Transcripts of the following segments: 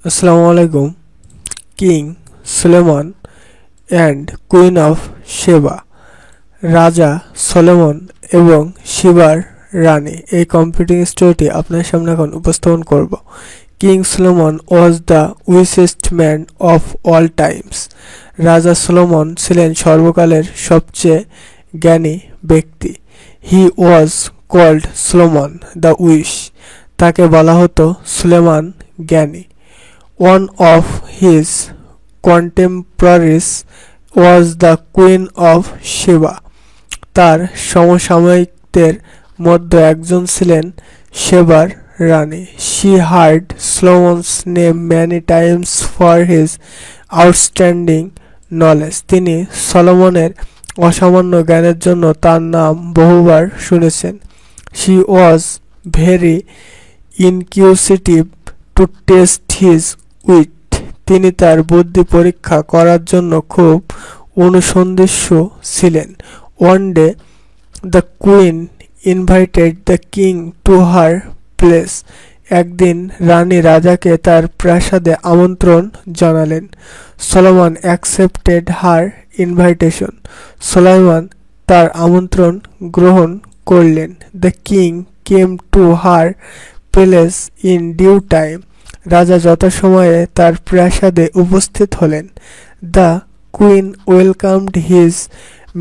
Assalamu alaikum. King Solomon and Queen of Sheba, রাজা Solomon এবং শিবার রানী, এই কম্পিউটিং স্টোরিটি আপনার সামনে এখন উপস্থাপন করব। King Solomon was the wisest man of all times. রাজা সলোমন ছিলেন সর্বকালের সবচেয়ে জ্ঞানী ব্যক্তি। He was called Solomon the wise. তাকে বলা হতো সুলেমান জ্ঞানী। One of his contemporaries was the Queen of Sheba. তার সমসাময়িকদের মধ্যে একজন ছিলেন শেবার রানী। She heard Solomon's name many times for his outstanding knowledge. তিনি সলোমনের অসামান্য জ্ঞানের জন্য তার নাম বহুবার শুনেছেন। She was very inquisitive to test his wit. তিনি তার বুদ্ধি পরীক্ষা করার জন্য খুব অনুসন্ধিৎসু ছিলেন। One day the queen invited the king to her place. একদিন রানী রাজাকে তার প্রাসাদে আমন্ত্রণ জানালেন। Solomon accepted her invitation. Sulaiman তার আমন্ত্রণ গ্রহণ করলেন। The king came to her palace in due time. রাজা যথাসময়ে তার প্রাসাদে উপস্থিত হলেন। The queen welcomed his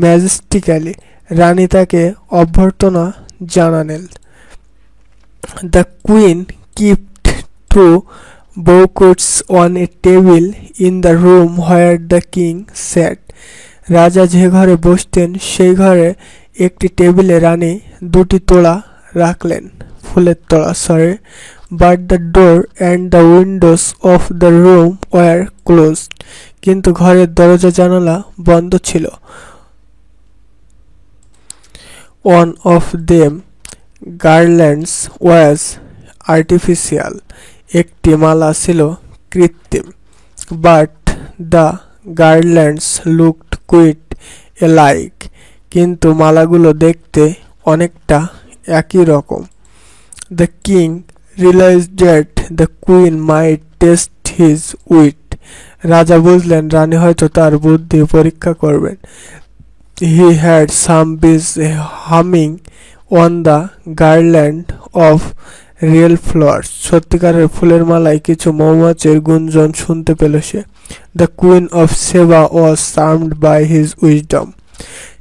majestically. রানী তাকে অভ্যর্থনা জানালেন। The queen kept two bouquets on a table in the room where the king sat. রাজা যে ঘরে বসতেন সেই ঘরে একটি টেবিলে রানী দুটি তোড়া রাখলেন, ফুলের তোড়া, but the door and the windows of the room were closed. কিন্তু ঘরের দরজা জানালা বন্ধ ছিল। One of them garlands was artificial. একটি মালা ছিল কৃত্রিম। But the garlands looked quite alike. কিন্তু মালাগুলো দেখতে অনেকটা একই রকম। The king realized that the queen might test his wit. রাজা বুঝলেন রানী হয়তো তার বুদ্ধি পরীক্ষা করবেন। He had some bees humming on the garland of real flowers. সত্যিকারের ফুলের মালায় কিছু মৌমাছির গুঞ্জন শুনতে পেল সে। The queen of Sheba was charmed by his wisdom.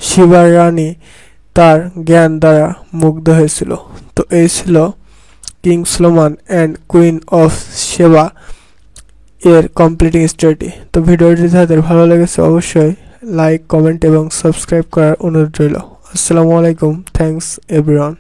শিবার রানী তার জ্ঞান দ্বারা মুগ্ধ হয়েছিল। তো এই ছিল king Solomon and queen of শেবা এর কমপ্লিটিং স্টোরিটি। তো ভিডিওটি যাদের ভালো লেগেছে অবশ্যই লাইক, কমেন্ট এবং সাবস্ক্রাইব করার অনুরোধ রইল। আসসালামু আলাইকুম। Thanks everyone.